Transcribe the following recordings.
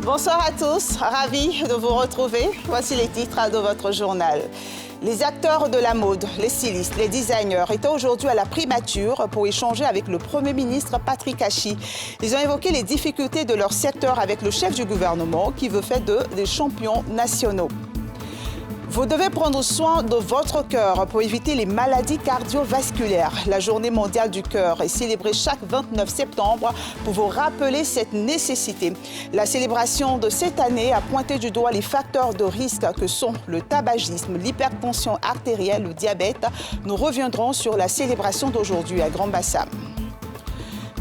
Bonsoir à tous, ravi de vous retrouver. Voici les titres de votre journal. Les acteurs de la mode, les stylistes, les designers étaient aujourd'hui à la primature pour échanger avec le Premier ministre Patrick Achi. Ils ont évoqué les difficultés de leur secteur avec le chef du gouvernement qui veut faire d'eux des champions nationaux. Vous devez prendre soin de votre cœur pour éviter les maladies cardiovasculaires. La journée mondiale du cœur est célébrée chaque 29 septembre pour vous rappeler cette nécessité. La célébration de cette année a pointé du doigt les facteurs de risque que sont le tabagisme, l'hypertension artérielle, le diabète. Nous reviendrons sur la célébration d'aujourd'hui à Grand-Bassam.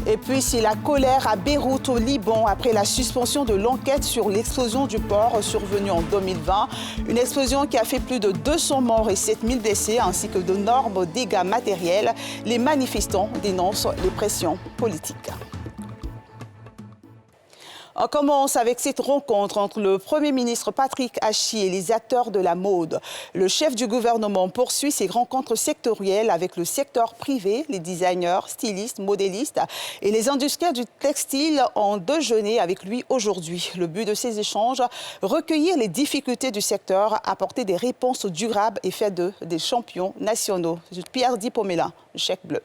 Et puis, c'est la colère à Beyrouth, au Liban, après la suspension de l'enquête sur l'explosion du port survenue en 2020. Une explosion qui a fait plus de 200 morts et 7000 décès, ainsi que d'énormes dégâts matériels. Les manifestants dénoncent les pressions politiques. On commence avec cette rencontre entre le Premier ministre Patrick Achi et les acteurs de la mode. Le chef du gouvernement poursuit ses rencontres sectorielles avec le secteur privé. Les designers, stylistes, modélistes et les industriels du textile ont déjeuné avec lui aujourd'hui. Le but de ces échanges, recueillir les difficultés du secteur, apporter des réponses durables et faire d'eux des champions nationaux. Pierre Dipomela, chèque bleu.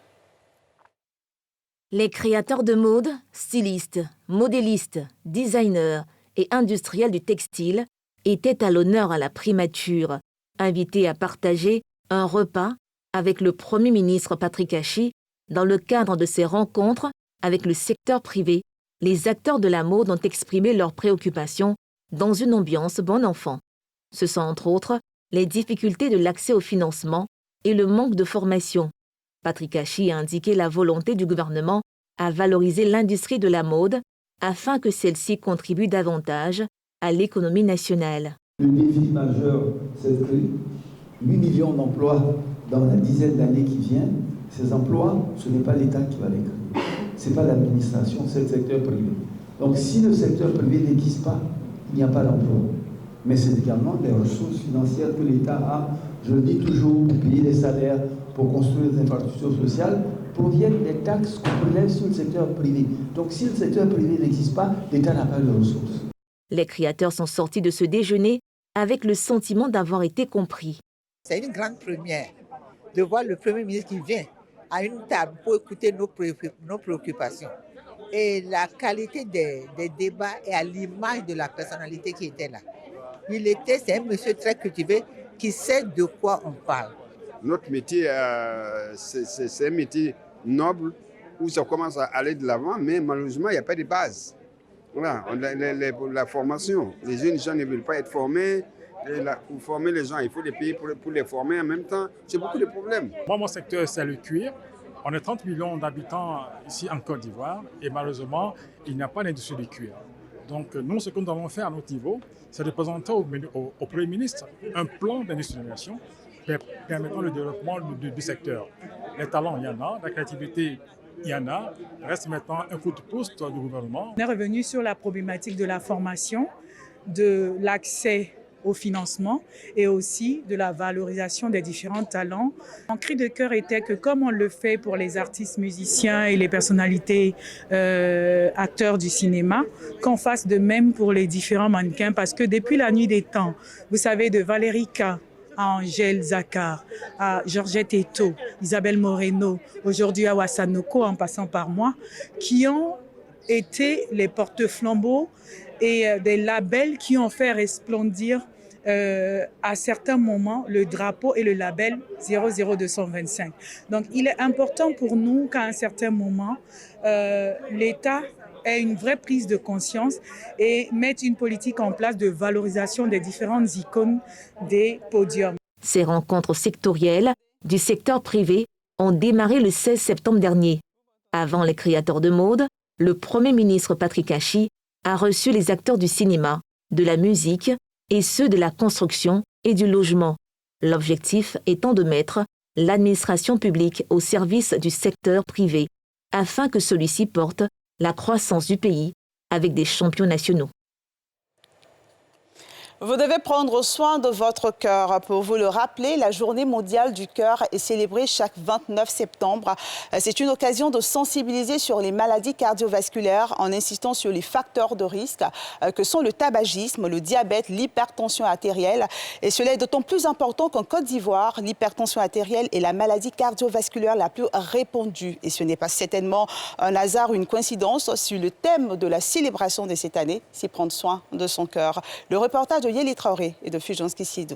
Les créateurs de mode, stylistes, modélistes, designers et industriels du textile étaient à l'honneur à la primature, invités à partager un repas avec le Premier ministre Patrick Achi dans le cadre de ces rencontres avec le secteur privé. Les acteurs de la mode ont exprimé leurs préoccupations dans une ambiance bon enfant. Ce sont entre autres les difficultés de l'accès au financement et le manque de formation. Patrick Achi a indiqué la volonté du gouvernement à valoriser l'industrie de la mode afin que celle-ci contribue davantage à l'économie nationale. Le défi majeur, c'est de créer 8 millions d'emplois dans la dizaine d'années qui viennent. Ces emplois, ce n'est pas l'État qui va les créer. Ce n'est pas l'administration, c'est le secteur privé. Donc si le secteur privé n'existe pas, il n'y a pas d'emploi. Mais c'est également des ressources financières que l'État a, je le dis toujours, pour payer les salaires, pour construire des infrastructures sociales, proviennent des taxes qu'on prélève sur le secteur privé. Donc si le secteur privé n'existe pas, l'État n'a pas de ressources. Les créateurs sont sortis de ce déjeuner avec le sentiment d'avoir été compris. C'est une grande première de voir le Premier ministre qui vient à une table pour écouter nos préoccupations. Et la qualité des débats est à l'image de la personnalité qui était là. C'est un monsieur très cultivé qui sait de quoi on parle. Notre métier, c'est un métier noble où ça commence à aller de l'avant, mais malheureusement, il n'y a pas de base. Voilà, la formation. Les jeunes gens ne veulent pas être formés. Pour former les gens, il faut des pays pour les former en même temps. C'est beaucoup de problèmes. Moi, mon secteur, c'est le cuir. On est 30 millions d'habitants ici en Côte d'Ivoire et malheureusement, il n'y a pas d'industrie du cuir. Donc nous, ce que nous allons faire à notre niveau, c'est de présenter au Premier ministre un plan d'industrialisation permettant le développement du secteur. Les talents, il y en a, la créativité, il y en a. Reste maintenant un coup de pouce du gouvernement. On est revenu sur la problématique de la formation, de l'accès au financement et aussi de la valorisation des différents talents. Mon cri de cœur était que comme on le fait pour les artistes musiciens et les personnalités acteurs du cinéma, qu'on fasse de même pour les différents mannequins parce que depuis la nuit des temps, vous savez, de Valérie K, à Angèle Zakar, à Georgette Eto, Isabelle Moreno, aujourd'hui à Wassanoko en passant par moi, qui ont été les porte-flambeaux et des labels qui ont fait resplendir à certains moments le drapeau et le label 00225. Donc il est important pour nous qu'à un certain moment, l'État ait une vraie prise de conscience et mette une politique en place de valorisation des différentes icônes des podiums. Ces rencontres sectorielles du secteur privé ont démarré le 16 septembre dernier. Avant les créateurs de mode, le Premier ministre Patrick Achi a reçu les acteurs du cinéma, de la musique et ceux de la construction et du logement. L'objectif étant de mettre l'administration publique au service du secteur privé afin que celui-ci porte la croissance du pays avec des champions nationaux. Vous devez prendre soin de votre cœur. Pour vous le rappeler, la Journée mondiale du cœur est célébrée chaque 29 septembre. C'est une occasion de sensibiliser sur les maladies cardiovasculaires en insistant sur les facteurs de risque que sont le tabagisme, le diabète, l'hypertension artérielle. Et cela est d'autant plus important qu'en Côte d'Ivoire, l'hypertension artérielle est la maladie cardiovasculaire la plus répandue. Et ce n'est pas certainement un hasard ou une coïncidence sur le thème de la célébration de cette année, c'est prendre soin de son cœur. Le reportage de Yéli Traoré et de Fulgence Kissidou.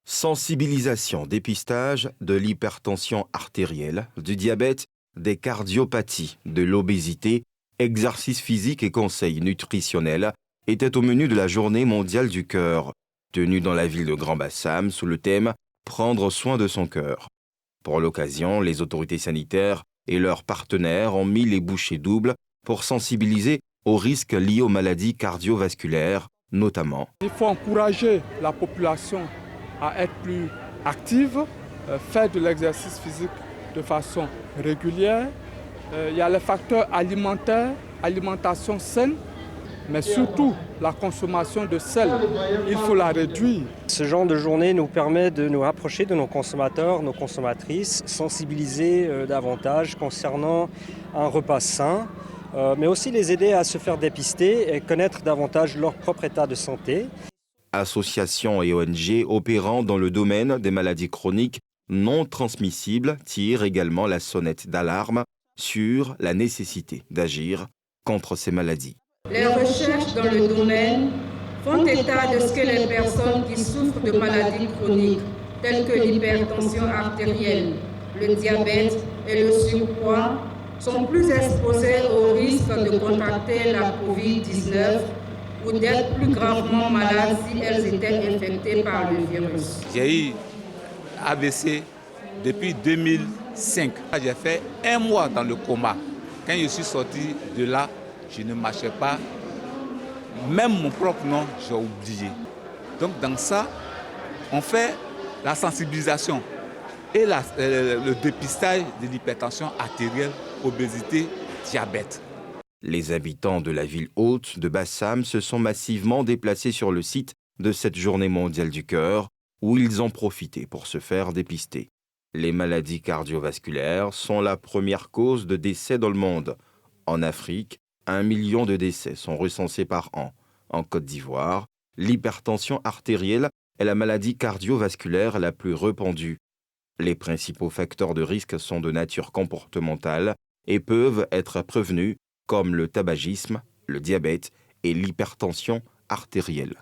Sensibilisation, dépistage de l'hypertension artérielle, du diabète, des cardiopathies, de l'obésité, exercice physique et conseils nutritionnels étaient au menu de la Journée mondiale du cœur, tenue dans la ville de Grand-Bassam sous le thème « Prendre soin de son cœur ». Pour l'occasion, les autorités sanitaires et leurs partenaires ont mis les bouchées doubles pour sensibiliser aux risques liés aux maladies cardiovasculaires, notamment. Il faut encourager la population à être plus active, faire de l'exercice physique de façon régulière. Il y a les facteurs alimentaires, alimentation saine, mais surtout la consommation de sel, il faut la réduire. Ce genre de journée nous permet de nous rapprocher de nos consommateurs, nos consommatrices, sensibiliser davantage concernant un repas sain, mais aussi les aider à se faire dépister et connaître davantage leur propre état de santé. Associations et ONG opérant dans le domaine des maladies chroniques non transmissibles tirent également la sonnette d'alarme sur la nécessité d'agir contre ces maladies. Les recherches dans le domaine font état de ce que les personnes qui souffrent de maladies chroniques telles que l'hypertension artérielle, le diabète et le surpoids sont plus exposées au risque de contracter la COVID-19 ou d'être plus gravement malades si elles étaient infectées par le virus. J'ai eu AVC depuis 2005. J'ai fait 1 mois dans le coma. Quand je suis sorti de là, je ne marchais pas. Même mon propre nom, j'ai oublié. Donc dans ça, on fait la sensibilisation et le dépistage de l'hypertension artérielle, obésité, diabète. Les habitants de la ville haute de Bassam se sont massivement déplacés sur le site de cette journée mondiale du cœur, où ils ont profité pour se faire dépister. Les maladies cardiovasculaires sont la première cause de décès dans le monde. En Afrique, 1 million de décès sont recensés par an. En Côte d'Ivoire, l'hypertension artérielle est la maladie cardiovasculaire la plus répandue. Les principaux facteurs de risque sont de nature comportementale et peuvent être prévenus, comme le tabagisme, le diabète et l'hypertension artérielle.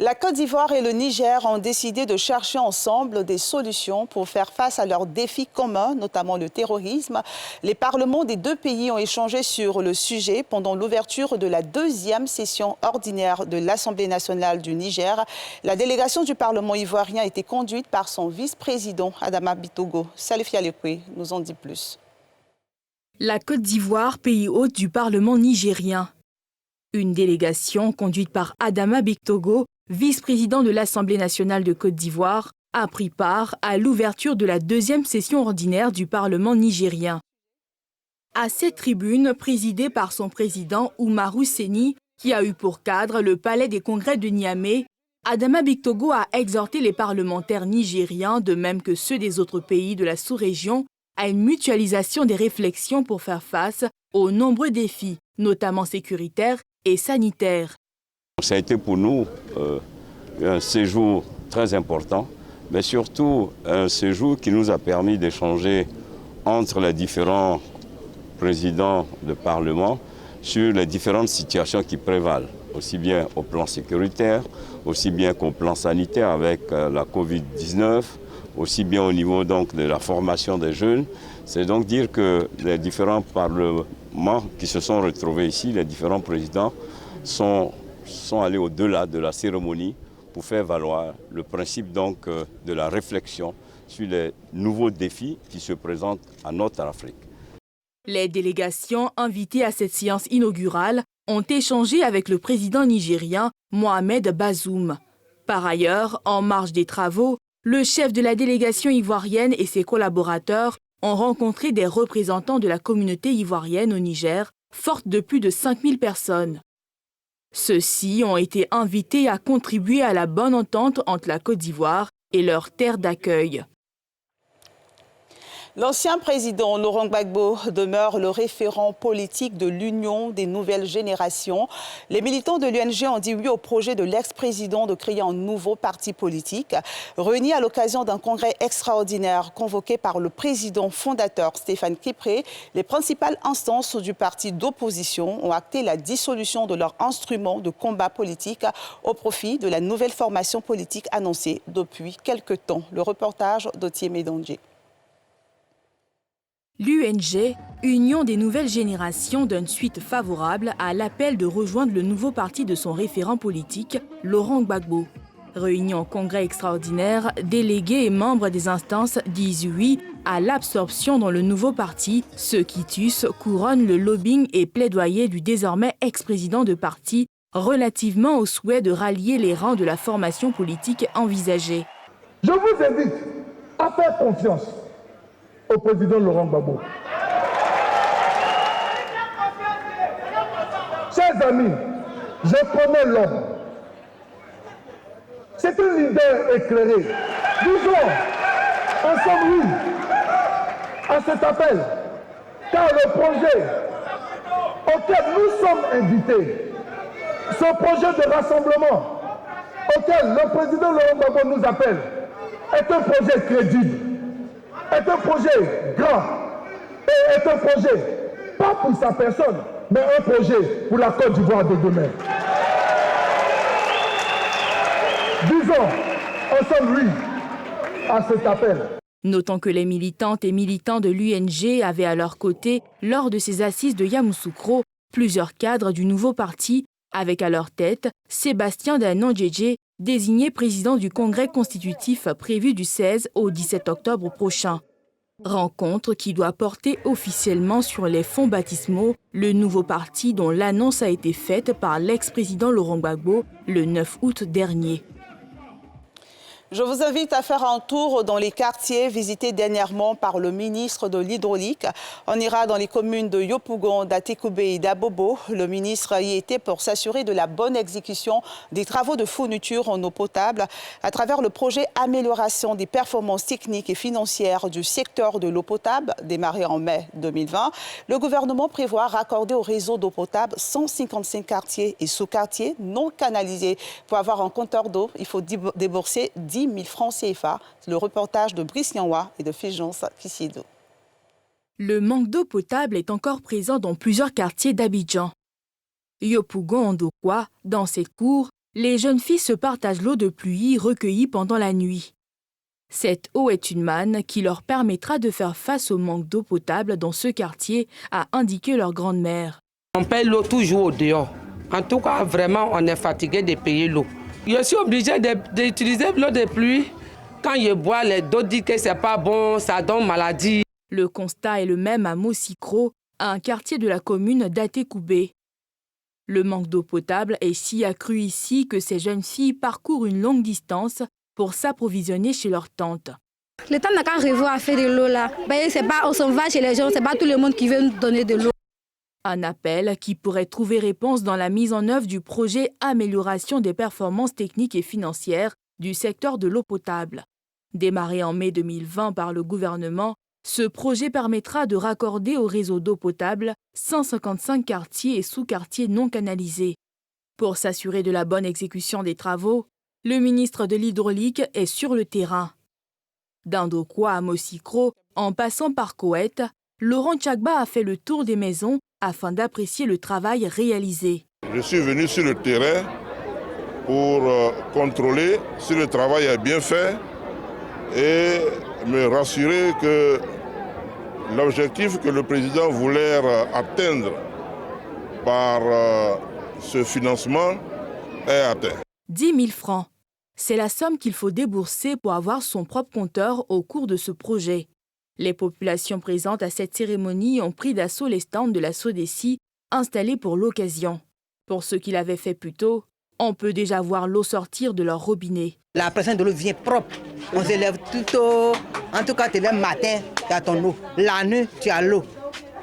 La Côte d'Ivoire et le Niger ont décidé de chercher ensemble des solutions pour faire face à leurs défis communs, notamment le terrorisme. Les parlements des deux pays ont échangé sur le sujet pendant l'ouverture de la 2e session ordinaire de l'Assemblée nationale du Niger. La délégation du Parlement ivoirien a été conduite par son vice-président, Adama Bictogo. Salif Yalekwe nous en dit plus. La Côte d'Ivoire, pays hôte du Parlement nigérien. Une délégation conduite par Adama Bictogo, vice-président de l'Assemblée nationale de Côte d'Ivoire, a pris part à l'ouverture de la 2e session ordinaire du Parlement nigérien. À cette tribune, présidée par son président Oumarou Seni, qui a eu pour cadre le palais des congrès de Niamey, Adama Bictogo a exhorté les parlementaires nigériens, de même que ceux des autres pays de la sous-région, à une mutualisation des réflexions pour faire face aux nombreux défis, notamment sécuritaires et sanitaires. Ça a été pour nous un séjour très important, mais surtout un séjour qui nous a permis d'échanger entre les différents présidents de Parlement sur les différentes situations qui prévalent, aussi bien au plan sécuritaire, aussi bien qu'au plan sanitaire avec la Covid-19, aussi bien au niveau donc de la formation des jeunes. C'est donc dire que les différents parlements qui se sont retrouvés ici, les différents présidents, sont allés au-delà de la cérémonie pour faire valoir le principe donc de la réflexion sur les nouveaux défis qui se présentent à notre Afrique. Les délégations invitées à cette séance inaugurale ont échangé avec le président nigérien Mohamed Bazoum. Par ailleurs, en marge des travaux, le chef de la délégation ivoirienne et ses collaborateurs ont rencontré des représentants de la communauté ivoirienne au Niger, forte de plus de 5000 personnes. Ceux-ci ont été invités à contribuer à la bonne entente entre la Côte d'Ivoire et leur terre d'accueil. L'ancien président Laurent Gbagbo demeure le référent politique de l'Union des nouvelles générations. Les militants de l'UNG ont dit oui au projet de l'ex-président de créer un nouveau parti politique. Réunis à l'occasion d'un congrès extraordinaire convoqué par le président fondateur Stéphane Kipré, les principales instances du parti d'opposition ont acté la dissolution de leur instrument de combat politique au profit de la nouvelle formation politique annoncée depuis quelques temps. Le reportage d'Otier Médondier. L'UNG, Union des nouvelles générations, donne suite favorable à l'appel de rejoindre le nouveau parti de son référent politique, Laurent Gbagbo. Réunis en congrès extraordinaire, délégués et membres des instances disent oui à l'absorption dans le nouveau parti. Ceux qui tuent couronnent le lobbying et plaidoyer du désormais ex-président de parti relativement au souhait de rallier les rangs de la formation politique envisagée. Je vous invite à faire confiance au président Laurent Gbagbo. Chers amis, je connais l'homme. C'est un leader éclairé. Disons ensemble oui à cet appel, car le projet auquel nous sommes invités, ce projet de rassemblement auquel le président Laurent Gbagbo nous appelle, est un projet crédible, est un projet grand et est un projet, pas pour sa personne, mais un projet pour la Côte d'Ivoire de demain. Disons ensemble oui à cet appel. Notons que les militantes et militants de l'UNG avaient à leur côté, lors de ces assises de Yamoussoukro, plusieurs cadres du nouveau parti, avec à leur tête Sébastien Danon-Djedje, désigné président du congrès constitutif prévu du 16 au 17 octobre prochain. Rencontre qui doit porter officiellement sur les fonds baptismaux le nouveau parti dont l'annonce a été faite par l'ex-président Laurent Gbagbo le 9 août dernier. Je vous invite à faire un tour dans les quartiers visités dernièrement par le ministre de l'Hydraulique. On ira dans les communes de Yopougon, d'Atekoubé et d'Abobo. Le ministre y était pour s'assurer de la bonne exécution des travaux de fourniture en eau potable à travers le projet Amélioration des performances techniques et financières du secteur de l'eau potable, démarré en mai 2020. Le gouvernement prévoit raccorder au réseau d'eau potable 155 quartiers et sous-quartiers non canalisés. Pour avoir un compteur d'eau, il faut débourser 10 000 francs CFA. Le reportage de Brice Yanwa et de Fulgence Kissido. Le manque d'eau potable est encore présent dans plusieurs quartiers d'Abidjan. Yopougon, Ndokwa, dans cette cour, les jeunes filles se partagent l'eau de pluie recueillie pendant la nuit. Cette eau est une manne qui leur permettra de faire face au manque d'eau potable dans ce quartier, a indiqué leur grand-mère. On paye l'eau toujours au dehors. En tout cas, vraiment, on est fatigué de payer l'eau. Je suis obligé d'utiliser l'eau de pluie. Quand je bois, les d'autres disent que ce n'est pas bon, ça donne maladie. Le constat est le même à Mosikro, un quartier de la commune d'Atekoubé. Le manque d'eau potable est si accru ici que ces jeunes filles parcourent une longue distance pour s'approvisionner chez leur tante. Le temps n'a qu'à revoir à faire de l'eau là. On s'en va chez les gens, c'est pas tout le monde qui veut nous donner de l'eau. Un appel qui pourrait trouver réponse dans la mise en œuvre du projet Amélioration des performances techniques et financières du secteur de l'eau potable. Démarré en mai 2020 par le gouvernement, ce projet permettra de raccorder au réseau d'eau potable 155 quartiers et sous-quartiers non canalisés. Pour s'assurer de la bonne exécution des travaux, le ministre de l'Hydraulique est sur le terrain. D'Indokwa à Mosikro, en passant par Koweït, Laurent Tchagba a fait le tour des maisons afin d'apprécier le travail réalisé. Je suis venu sur le terrain pour contrôler si le travail est bien fait et me rassurer que l'objectif que le président voulait atteindre par ce financement est atteint. 10 000 francs, c'est la somme qu'il faut débourser pour avoir son propre compteur au cours de ce projet. Les populations présentes à cette cérémonie ont pris d'assaut les stands de la SODECI installés pour l'occasion. Pour ceux qui l'avaient fait plus tôt, on peut déjà voir l'eau sortir de leur robinet. La pression de l'eau vient propre. On se lève tout tôt. En tout cas, tu lèves le matin, tu as ton eau. La nuit, tu as l'eau.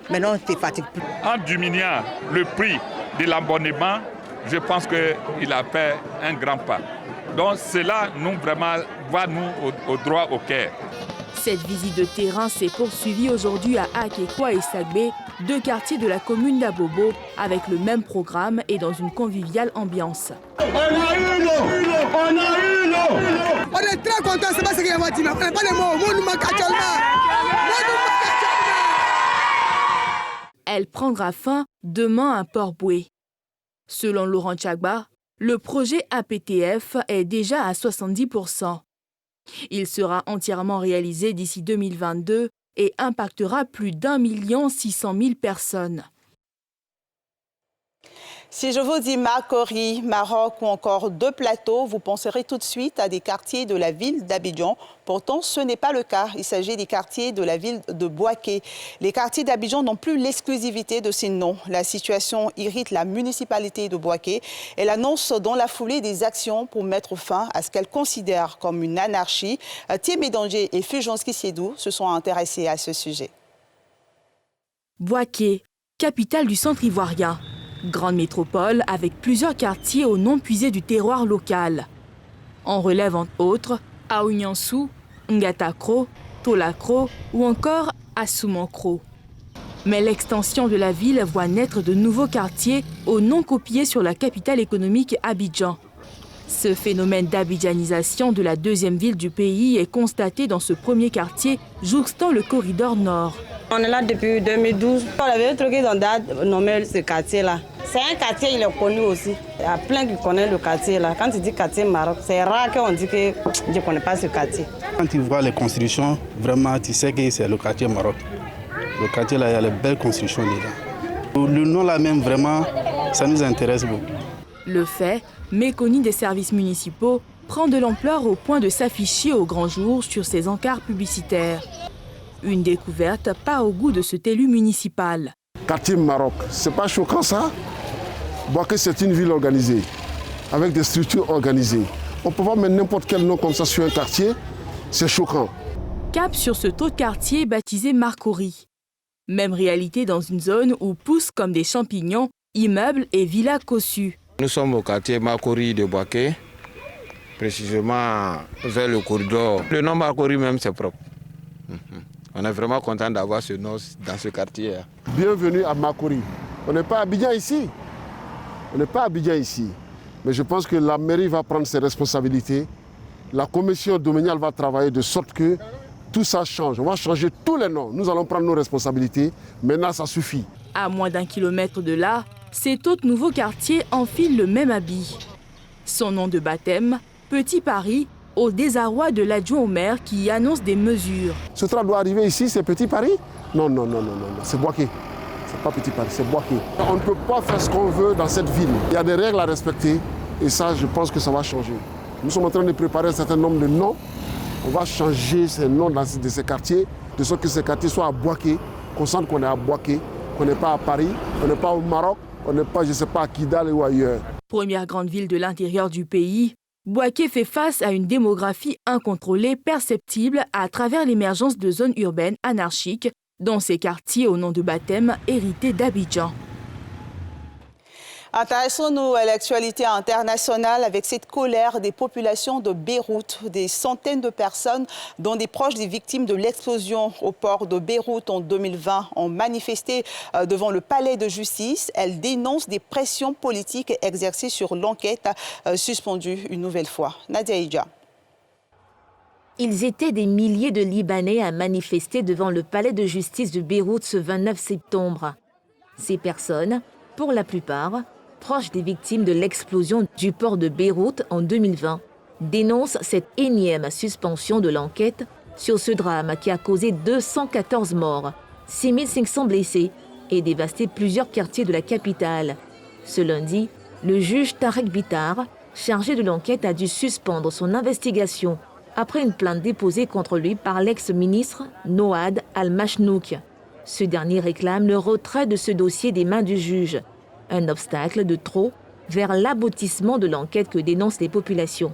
Maintenant, tu ne fatigues plus. En diminuant le prix de l'abonnement, je pense qu'il a fait un grand pas. Donc cela, nous, vraiment, va nous au droit au cœur. Cette visite de terrain s'est poursuivie aujourd'hui à Akekwa et Sagbé, 2 quartiers de la commune d'Abobo, avec le même programme et dans une conviviale ambiance. On a eu l'eau! On a eu l'eau! On est très contents, c'est pas ce qu'il y a à dire, mais on n'a pas les mots, nous manque actuellement. Elle prendra fin demain à Port-Boué. Selon Laurent Tchagba, le projet APTF est déjà à 70%. Il sera entièrement réalisé d'ici 2022 et impactera plus d'1 600 000 personnes. Si je vous dis Makori, Maroc ou encore 2 plateaux, vous penserez tout de suite à des quartiers de la ville d'Abidjan. Pourtant, ce n'est pas le cas. Il s'agit des quartiers de la ville de Bouaké. Les quartiers d'Abidjan n'ont plus l'exclusivité de ces noms. La situation irrite la municipalité de Bouaké. Elle annonce dans la foulée des actions pour mettre fin à ce qu'elle considère comme une anarchie. Thiemé Danger et Fulgence Kissédou se sont intéressés à ce sujet. Bouaké, capitale du centre ivoirien. Grande métropole avec plusieurs quartiers au nom puisé du terroir local. On relève entre autres Aounyansou, Ngatakro, Tolakro ou encore Assoumankro. Mais l'extension de la ville voit naître de nouveaux quartiers au nom copié sur la capitale économique Abidjan. Ce phénomène d'abidjanisation de la 2e ville du pays est constaté dans ce premier quartier jouxtant le corridor nord. On est là depuis 2012. On avait un truc qu'ils ont nommé ce quartier-là. C'est un quartier, il est connu aussi. Il y a plein qui connaissent le quartier-là. Quand tu dis quartier Maroc, c'est rare qu'on dit que je ne connais pas ce quartier. Quand tu vois les constructions, vraiment, tu sais que c'est le quartier Maroc. Le quartier-là, il y a les belles constructions dedans. Le nom-là même, vraiment, ça nous intéresse beaucoup. Le fait, méconnu des services municipaux, prend de l'ampleur au point de s'afficher au grand jour sur ces encarts publicitaires. Une découverte pas au goût de cet élu municipal. Quartier Maroc, c'est pas choquant ça? Bouaké, c'est une ville organisée, avec des structures organisées. On ne peut pas mettre n'importe quel nom comme ça sur un quartier, c'est choquant. Cap sur ce taux de quartier baptisé Makori. Même réalité dans une zone où poussent comme des champignons, immeubles et villas cossues. Nous sommes au quartier Makori de Bouaké, précisément vers le corridor. Le nom Makori même, c'est propre. On est vraiment content d'avoir ce nom dans ce quartier. Bienvenue à Makori. On n'est pas à Abidjan ici. On n'est pas à Abidjan ici. Mais je pense que la mairie va prendre ses responsabilités. La commission domaniale va travailler de sorte que tout ça change. On va changer tous les noms. Nous allons prendre nos responsabilités. Maintenant, ça suffit. À moins d'1 kilomètre de là, cet autre nouveau quartier enfile le même habit. Son nom de baptême, Petit Paris, au désarroi de l'adjoint au maire qui annonce des mesures. Ce train doit arriver ici, c'est Petit Paris? Non, non, non, non, non, c'est Bouaké. C'est pas Petit Paris, c'est Bouaké. On ne peut pas faire ce qu'on veut dans cette ville. Il y a des règles à respecter et ça, je pense que ça va changer. Nous sommes en train de préparer un certain nombre de noms. On va changer ces noms de ces quartiers, de sorte que ces quartiers soient à Bouaké, qu'on sente qu'on est à Bouaké, qu'on n'est pas à Paris, on n'est pas au Maroc, on n'est pas, je ne sais pas, à Kidal ou ailleurs. Première grande ville de l'intérieur du pays, Bouaké fait face à une démographie incontrôlée perceptible à travers l'émergence de zones urbaines anarchiques dans ces quartiers au nom de baptême hérités d'Abidjan. Intéressons-nous à l'actualité internationale avec cette colère des populations de Beyrouth. Des centaines de personnes, dont des proches des victimes de l'explosion au port de Beyrouth en 2020, ont manifesté devant le palais de justice. Elles dénoncent des pressions politiques exercées sur l'enquête suspendue une nouvelle fois. Nadia Ija. Ils étaient des milliers de Libanais à manifester devant le palais de justice de Beyrouth ce 29 septembre. Ces personnes, pour la plupart, proches des victimes de l'explosion du port de Beyrouth en 2020, dénoncent cette énième suspension de l'enquête sur ce drame qui a causé 214 morts, 6500 blessés et dévasté plusieurs quartiers de la capitale. Ce lundi, le juge Tarek Bitar, chargé de l'enquête, a dû suspendre son investigation après une plainte déposée contre lui par l'ex-ministre Noad Al-Machnouk. Ce dernier réclame le retrait de ce dossier des mains du juge, un obstacle de trop vers l'aboutissement de l'enquête que dénoncent les populations.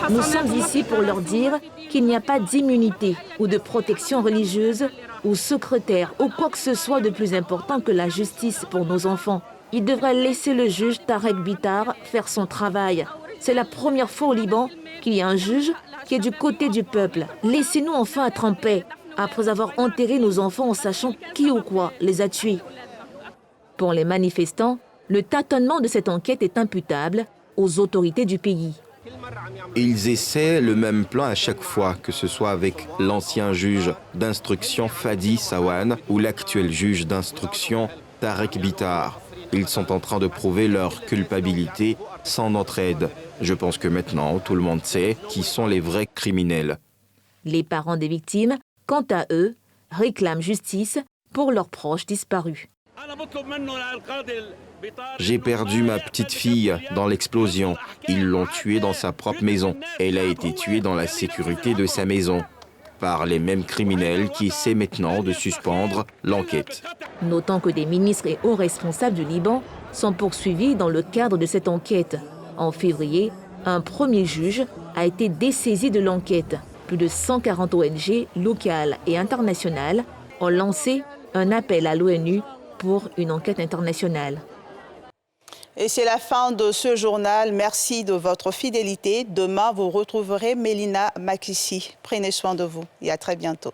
Nous sommes ici pour leur dire qu'il n'y a pas d'immunité ou de protection religieuse ou secrétaire ou quoi que ce soit de plus important que la justice pour nos enfants. Il devrait laisser le juge Tarek Bitar faire son travail. C'est la première fois au Liban qu'il y a un juge qui est du côté du peuple. Laissez-nous enfin être en paix, après avoir enterré nos enfants en sachant qui ou quoi les a tués. Pour les manifestants, le tâtonnement de cette enquête est imputable aux autorités du pays. Ils essaient le même plan à chaque fois, que ce soit avec l'ancien juge d'instruction Fadi Sawan ou l'actuel juge d'instruction Tarek Bitar. Ils sont en train de prouver leur culpabilité sans notre aide. Je pense que maintenant, tout le monde sait qui sont les vrais criminels. Les parents des victimes, quant à eux, réclament justice pour leurs proches disparus. J'ai perdu ma petite fille dans l'explosion. Ils l'ont tuée dans sa propre maison. Elle a été tuée dans la sécurité de sa maison par les mêmes criminels qui essaient maintenant de suspendre l'enquête. Notons que des ministres et hauts responsables du Liban sont poursuivis dans le cadre de cette enquête. En février, un premier juge a été dessaisi de l'enquête. Plus de 140 ONG locales et internationales ont lancé un appel à l'ONU pour une enquête internationale. Et c'est la fin de ce journal. Merci de votre fidélité. Demain, vous retrouverez Mélina Makissi. Prenez soin de vous et à très bientôt.